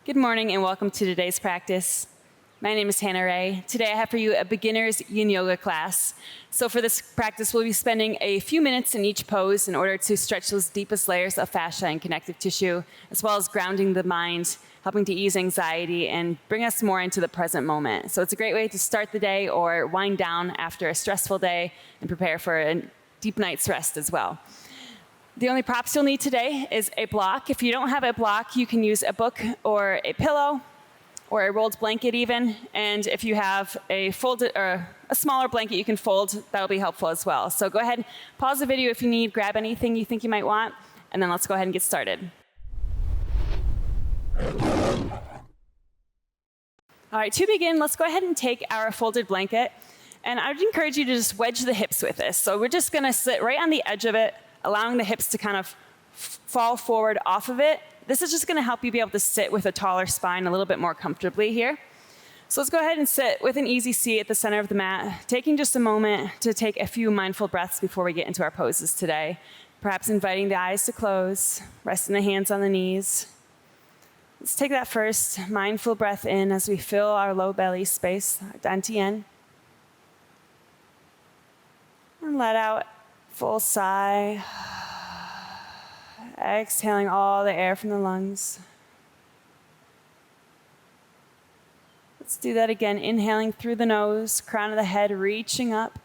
Good morning and welcome to today's practice. My name is Hannah Ray. Today I have for you a beginner's Yin Yoga class. So for this practice, we'll be spending a few minutes in each pose in order to stretch those deepest layers of fascia and connective tissue, as well as grounding the mind, helping to ease anxiety and bring us more into the present moment. So it's a great way to start the day or wind down after a stressful day and prepare for a deep night's rest as well. The only props you'll need today is a block. If you don't have a block, you can use a book or a pillow or a rolled blanket even. And if you have a folded or a smaller blanket you can fold, that'll be helpful as well. So go ahead, pause the video if you need, grab anything you think you might want, and then let's go ahead and get started. All right, to begin, let's go ahead and take our folded blanket. And I would encourage you to just wedge the hips with this. So we're just gonna sit right on the edge of it, allowing the hips to kind of fall forward off of it. This is just gonna help you be able to sit with a taller spine a little bit more comfortably here. So let's go ahead and sit with an easy seat at the center of the mat, taking just a moment to take a few mindful breaths before we get into our poses today. Perhaps inviting the eyes to close, resting the hands on the knees. Let's take that first mindful breath in as we fill our low belly space, our dantian. And let out full sigh, exhaling all the air from the lungs. Let's do that again, inhaling through the nose, crown of the head reaching up.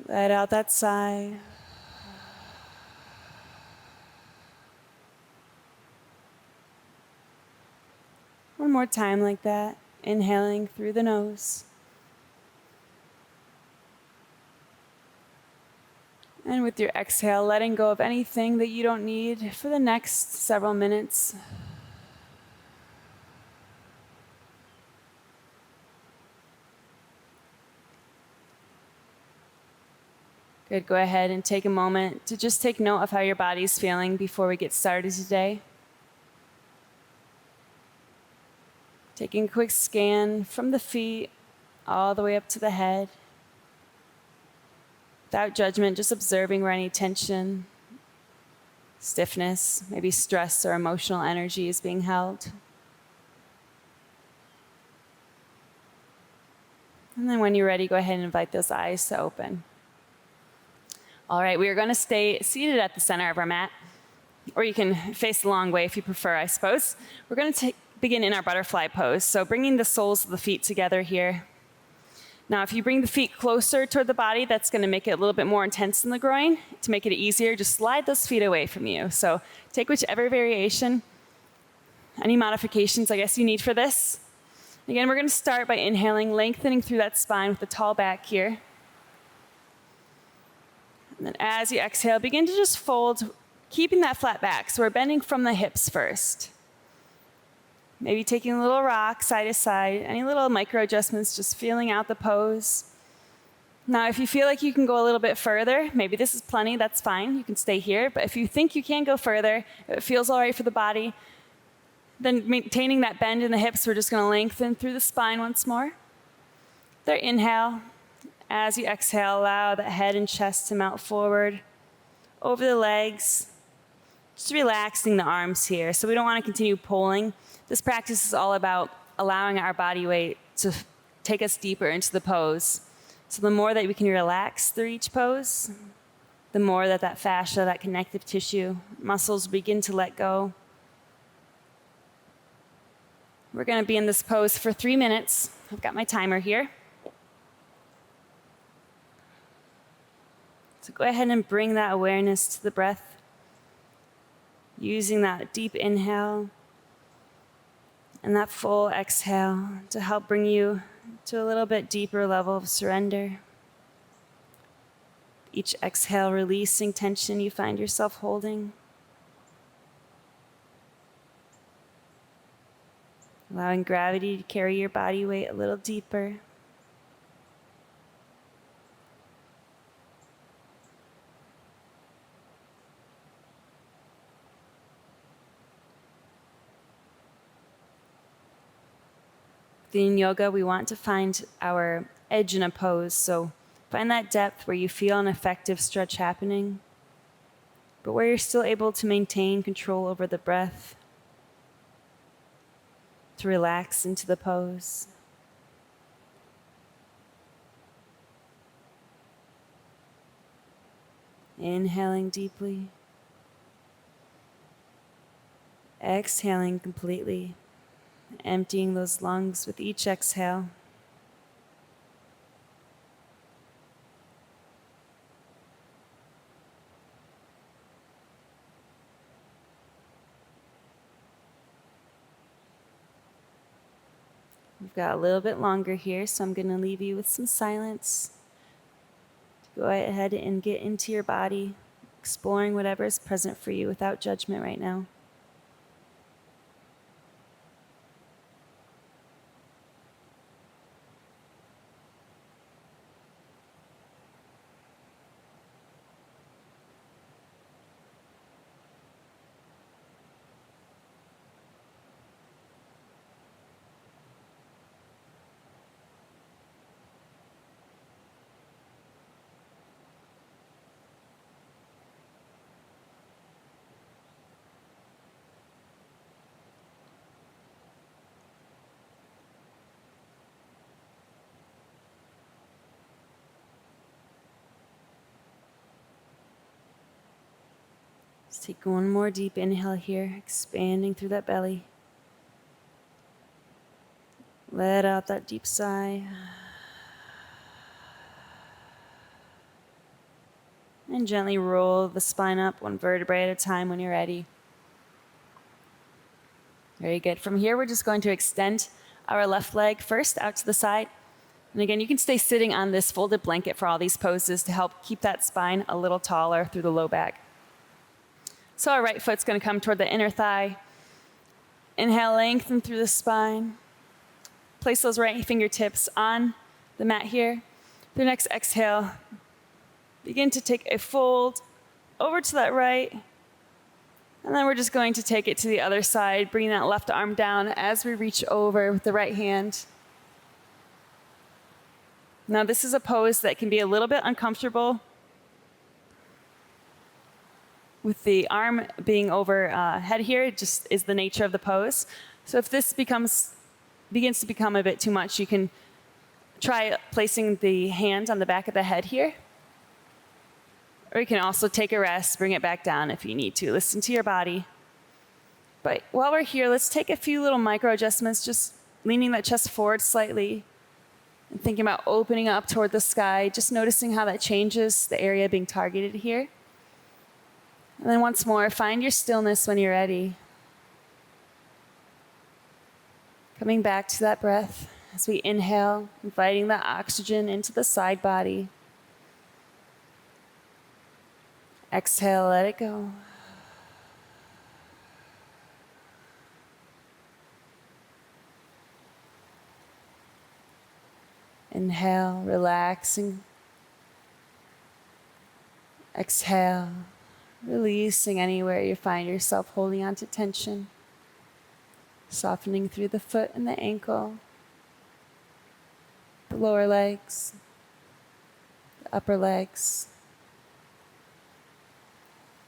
Let out that sigh. One more time like that, inhaling through the nose. And with your exhale, letting go of anything that you don't need for the next several minutes. Good, go ahead and take a moment to just take note of how your body's feeling before we get started today. Taking a quick scan from the feet all the way up to the head. Without judgment, just observing where any tension, stiffness, maybe stress or emotional energy is being held. And then when you're ready, go ahead and invite those eyes to open. All right, we are going to stay seated at the center of our mat, or you can face the long way if you prefer, I suppose. We're going to begin in our butterfly pose, so bringing the soles of the feet together here. Now, if you bring the feet closer toward the body, that's going to make it a little bit more intense in the groin. To make it easier, just slide those feet away from you. So take whichever variation, any modifications I guess you need for this. Again, we're going to start by inhaling, lengthening through that spine with the tall back here. And then as you exhale, begin to just fold, keeping that flat back. So we're bending from the hips first. Maybe taking a little rock side to side, any little micro adjustments, just feeling out the pose. Now, if you feel like you can go a little bit further, maybe this is plenty, that's fine, you can stay here. But if you think you can go further, if it feels all right for the body, then maintaining that bend in the hips, we're just gonna lengthen through the spine once more. There, inhale. As you exhale, allow the head and chest to melt forward, over the legs. Just relaxing the arms here. So we don't wanna continue pulling. This practice is all about allowing our body weight to take us deeper into the pose. So the more that we can relax through each pose, the more that fascia, that connective tissue, muscles begin to let go. We're going to be in this pose for 3 minutes. I've got my timer here. So go ahead and bring that awareness to the breath, using that deep inhale and that full exhale to help bring you to a little bit deeper level of surrender. Each exhale releasing tension you find yourself holding. Allowing gravity to carry your body weight a little deeper. In yoga, we want to find our edge in a pose, so find that depth where you feel an effective stretch happening. but where you're still able to maintain control over the breath, to relax into the pose. Inhaling deeply, exhaling completely, emptying those lungs with each exhale. We've got a little bit longer here, so I'm going to leave you with some silence. Go ahead and get into your body, exploring whatever is present for you without judgment right now. Let's take one more deep inhale here, expanding through that belly. Let out that deep sigh. And gently roll the spine up one vertebrae at a time when you're ready. Very good. From here, we're just going to extend our left leg first out to the side. And again, you can stay sitting on this folded blanket for all these poses to help keep that spine a little taller through the low back. So our right foot's going to come toward the inner thigh. Inhale, lengthen through the spine. Place those right fingertips on the mat here. The next exhale, begin to take a fold over to that right. And then we're just going to take it to the other side, bring that left arm down as we reach over with the right hand. Now this is a pose that can be a little bit uncomfortable with the arm being overhead here. It just is the nature of the pose. So if this begins to become a bit too much, you can try placing the hand on the back of the head here. Or you can also take a rest, bring it back down if you need to. Listen to your body. But while we're here, let's take a few little micro adjustments, just leaning that chest forward slightly and thinking about opening up toward the sky, just noticing how that changes the area being targeted here. And then once more, find your stillness when you're ready. Coming back to that breath as we inhale, inviting that oxygen into the side body. Exhale, let it go. Inhale, relaxing. Exhale, releasing anywhere you find yourself holding on to tension. Softening through the foot and the ankle, the lower legs, the upper legs.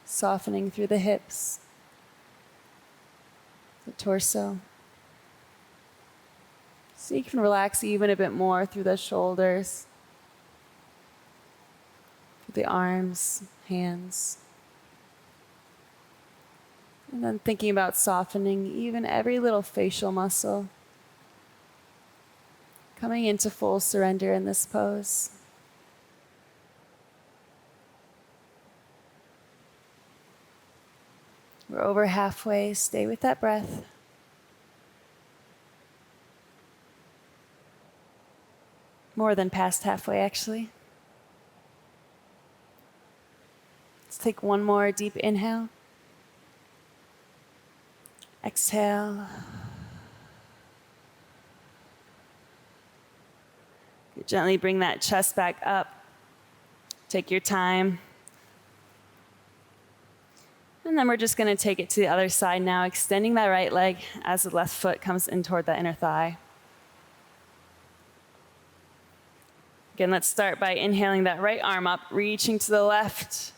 Softening through the hips, the torso. So you can relax even a bit more through the shoulders, through the arms, hands. And then thinking about softening even every little facial muscle. Coming into full surrender in this pose. We're over halfway. Stay with that breath. More than past halfway, actually. Let's take one more deep inhale. Exhale. Gently bring that chest back up. Take your time. And then we're just going to take it to the other side now, extending that right leg as the left foot comes in toward the inner thigh. Again, let's start by inhaling that right arm up, reaching to the left.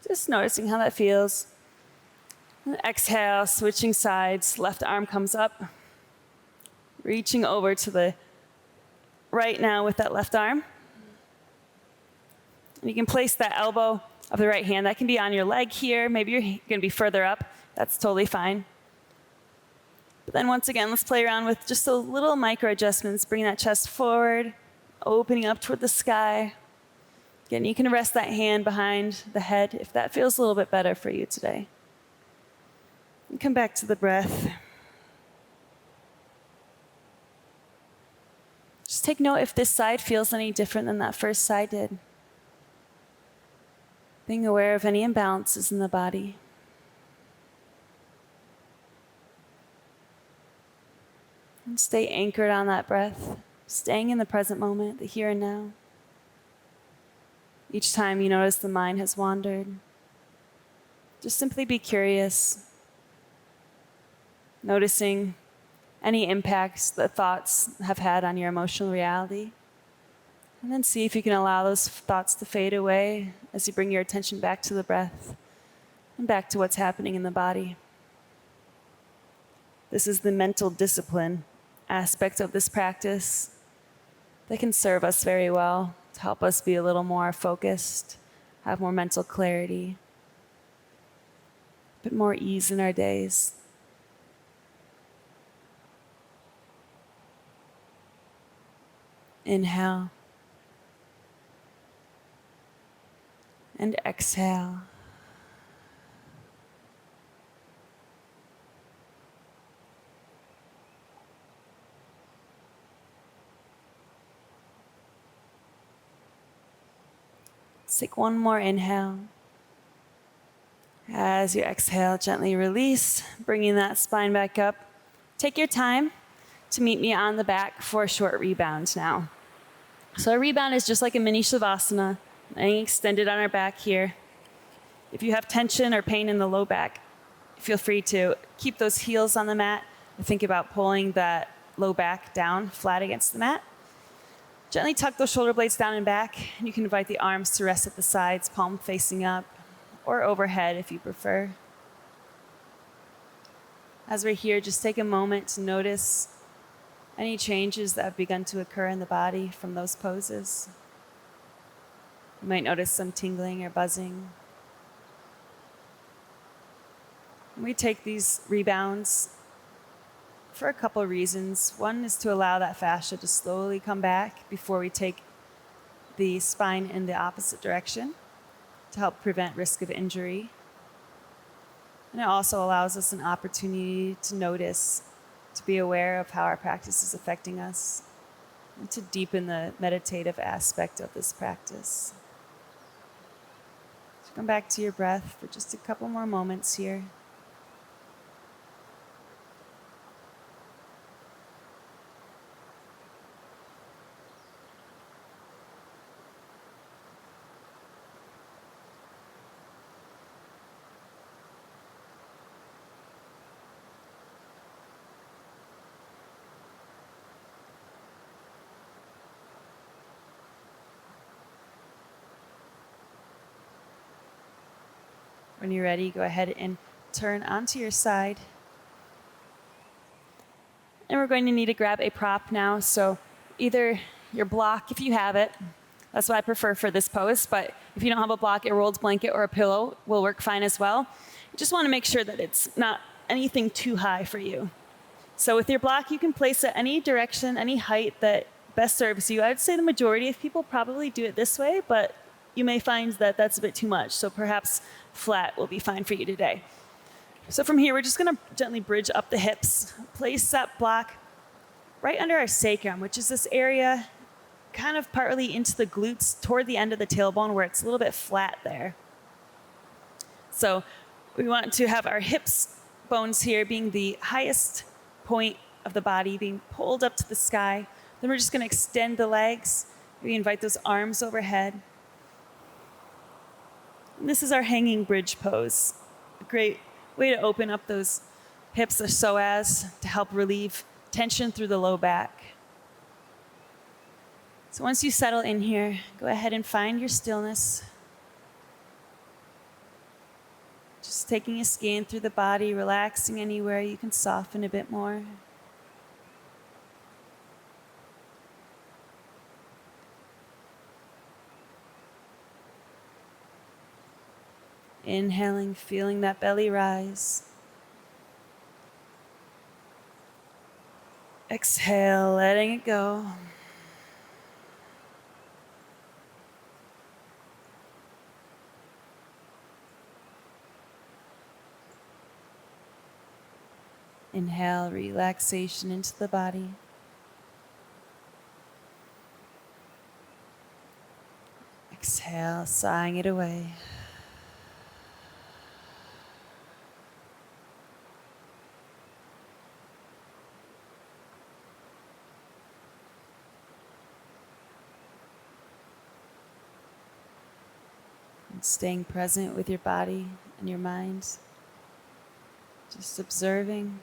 Just noticing how that feels. And exhale, switching sides. Left arm comes up. Reaching over to the right now with that left arm. And you can place that elbow of the right hand. That can be on your leg here. Maybe you're going to be further up. That's totally fine. But then once again, let's play around with just those little micro adjustments. Bring that chest forward, opening up toward the sky. Again, you can rest that hand behind the head if that feels a little bit better for you today. And come back to the breath. Just take note if this side feels any different than that first side did. Being aware of any imbalances in the body. And stay anchored on that breath, staying in the present moment, the here and now. Each time you notice the mind has wandered, just simply be curious, noticing any impacts that thoughts have had on your emotional reality. And then see if you can allow those thoughts to fade away as you bring your attention back to the breath and back to what's happening in the body. This is the mental discipline aspect of this practice that can serve us very well to help us be a little more focused, have more mental clarity, a bit more ease in our days. Inhale. And exhale. Let's take one more inhale. As you exhale, gently release, bringing that spine back up. Take your time to meet me on the back for a short rebound now. So a rebound is just like a mini shavasana, laying extended on our back here. If you have tension or pain in the low back, feel free to keep those heels on the mat and think about pulling that low back down flat against the mat. Gently tuck those shoulder blades down and back, and you can invite the arms to rest at the sides, palm facing up, or overhead if you prefer. As we're here, just take a moment to notice any changes that have begun to occur in the body from those poses. You might notice some tingling or buzzing. We take these rebounds for a couple of reasons. One is to allow that fascia to slowly come back before we take the spine in the opposite direction to help prevent risk of injury. And it also allows us an opportunity to notice, to be aware of how our practice is affecting us, and to deepen the meditative aspect of this practice. So come back to your breath for just a couple more moments here. When you're ready, go ahead and turn onto your side. And we're going to need to grab a prop now. So either your block, if you have it, that's what I prefer for this pose, but if you don't have a block, a rolled blanket or a pillow will work fine as well. You just want to make sure that it's not anything too high for you. So with your block, you can place it any direction, any height that best serves you. I would say the majority of people probably do it this way, but you may find that that's a bit too much. So perhaps flat will be fine for you today. So from here, we're just going to gently bridge up the hips. Place that block right under our sacrum, which is this area kind of partly into the glutes toward the end of the tailbone where it's a little bit flat there. So we want to have our hips bones here being the highest point of the body, being pulled up to the sky. Then we're just going to extend the legs. We invite those arms overhead. And this is our hanging bridge pose. A great way to open up those hips or psoas to help relieve tension through the low back. So once you settle in here, go ahead and find your stillness. Just taking a scan through the body, relaxing anywhere you can soften a bit more. Inhaling, feeling that belly rise. Exhale, letting it go. Inhale, relaxation into the body. Exhale, sighing it away. And staying present with your body and your mind. Just observing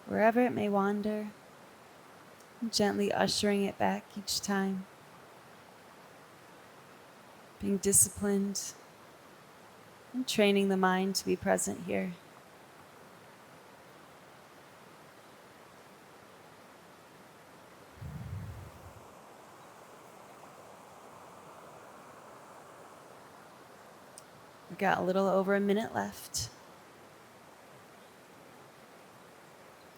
wherever it may wander, and gently ushering it back each time. Being disciplined and training the mind to be present here. We've got a little over a minute left.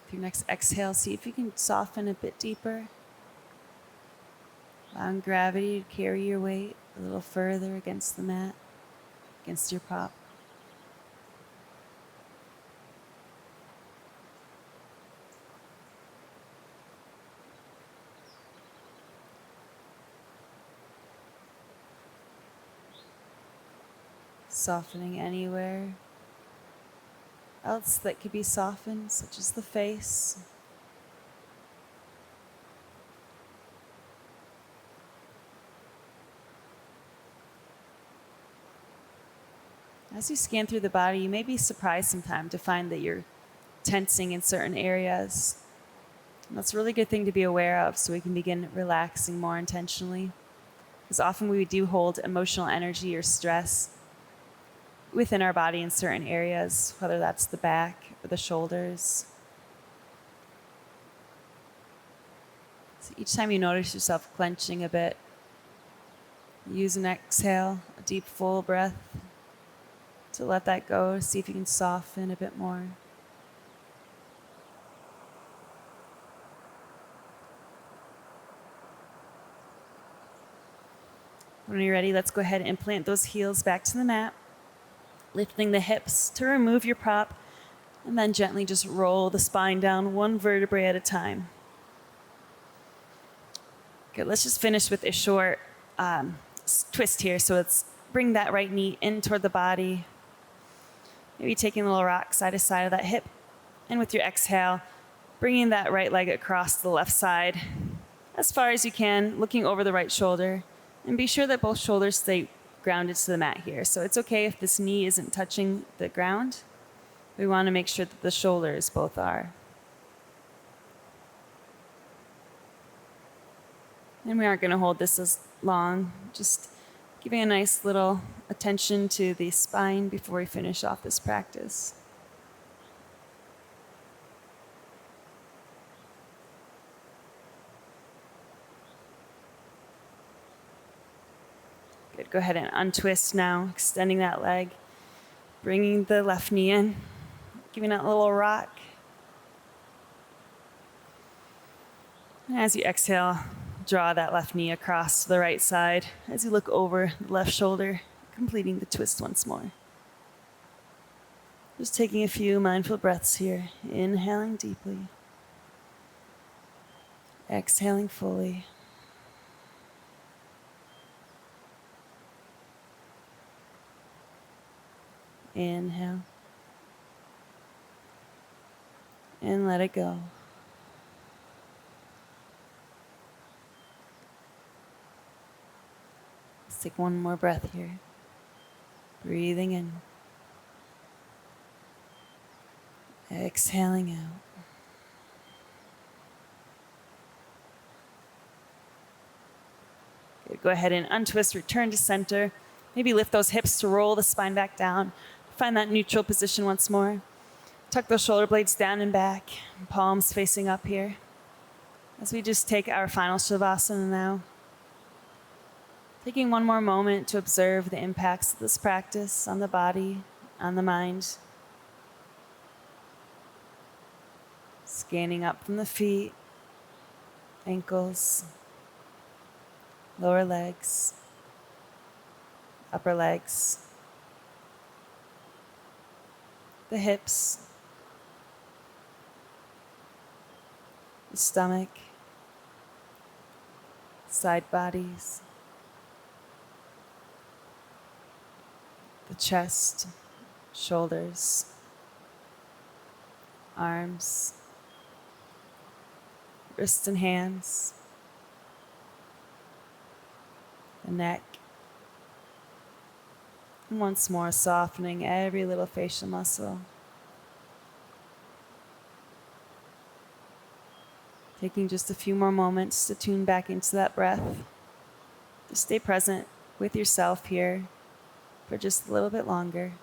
With your next exhale, see if you can soften a bit deeper. Allowing gravity to carry your weight a little further against the mat, against your prop. Softening anywhere else that could be softened, such as the face. As you scan through the body, you may be surprised sometimes to find that you're tensing in certain areas. And that's a really good thing to be aware of so we can begin relaxing more intentionally. Because often we do hold emotional energy or stress within our body in certain areas, whether that's the back or the shoulders. So each time you notice yourself clenching a bit, use an exhale, a deep full breath to let that go. See if you can soften a bit more. When you're ready, let's go ahead and plant those heels back to the mat. Lifting the hips to remove your prop, and then gently just roll the spine down one vertebrae at a time. Good, let's just finish with a short twist here. So let's bring that right knee in toward the body. Maybe taking a little rock side to side of that hip. And with your exhale, bringing that right leg across the left side as far as you can, looking over the right shoulder. And be sure that both shoulders stay grounded to the mat here. So it's okay if this knee isn't touching the ground. We want to make sure that the shoulders both are. And we aren't going to hold this as long. Just giving a nice little attention to the spine before we finish off this practice. Good. Go ahead and untwist now, extending that leg, bringing the left knee in, giving it a little rock. And as you exhale, draw that left knee across to the right side as you look over the left shoulder, completing the twist once more. Just taking a few mindful breaths here, inhaling deeply, exhaling fully. Inhale. And let it go. Let's take one more breath here. Breathing in. Exhaling out. Good. Go ahead and untwist, return to center. Maybe lift those hips to roll the spine back down. Find that neutral position once more. Tuck those shoulder blades down and back, palms facing up here. As we just take our final Shavasana now. Taking one more moment to observe the impacts of this practice on the body, on the mind. Scanning up from the feet, ankles, lower legs, upper legs, the hips, the stomach, side bodies, the chest, shoulders, arms, wrists and hands, the neck, and once more softening every little facial muscle. Taking just a few more moments to tune back into that breath. Just stay present with yourself here for just a little bit longer.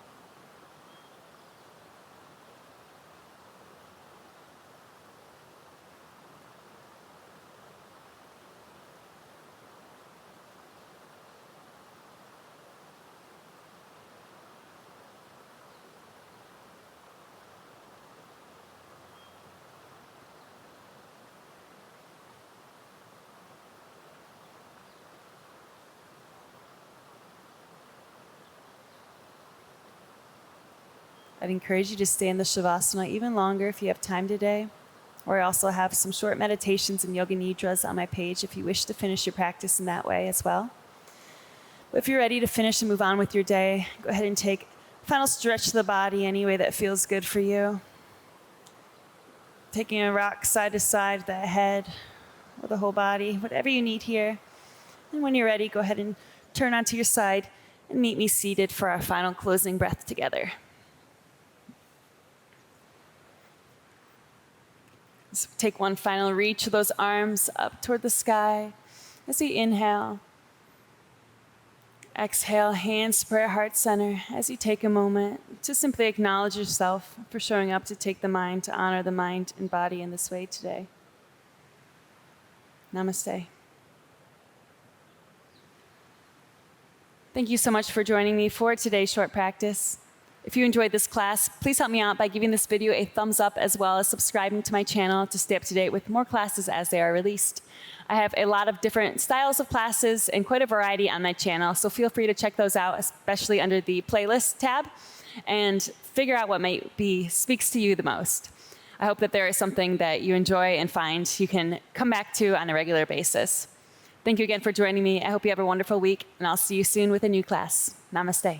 I'd encourage you to stay in the Shavasana even longer if you have time today. Or I also have some short meditations and yoga nidras on my page if you wish to finish your practice in that way as well. But if you're ready to finish and move on with your day, go ahead and take a final stretch to the body any way that feels good for you. Taking a rock side to side, the head or the whole body, whatever you need here. And when you're ready, go ahead and turn onto your side and meet me seated for our final closing breath together. So take one final reach of those arms up toward the sky as you inhale. Exhale, hands to prayer heart center as you take a moment to simply acknowledge yourself for showing up to take the mind, to honor the mind and body in this way today. Namaste. Thank you so much for joining me for today's short practice. If you enjoyed this class, please help me out by giving this video a thumbs up as well as subscribing to my channel to stay up to date with more classes as they are released. I have a lot of different styles of classes and quite a variety on my channel, so feel free to check those out, especially under the playlist tab, and figure out what speaks to you the most. I hope that there is something that you enjoy and find you can come back to on a regular basis. Thank you again for joining me. I hope you have a wonderful week, and I'll see you soon with a new class. Namaste.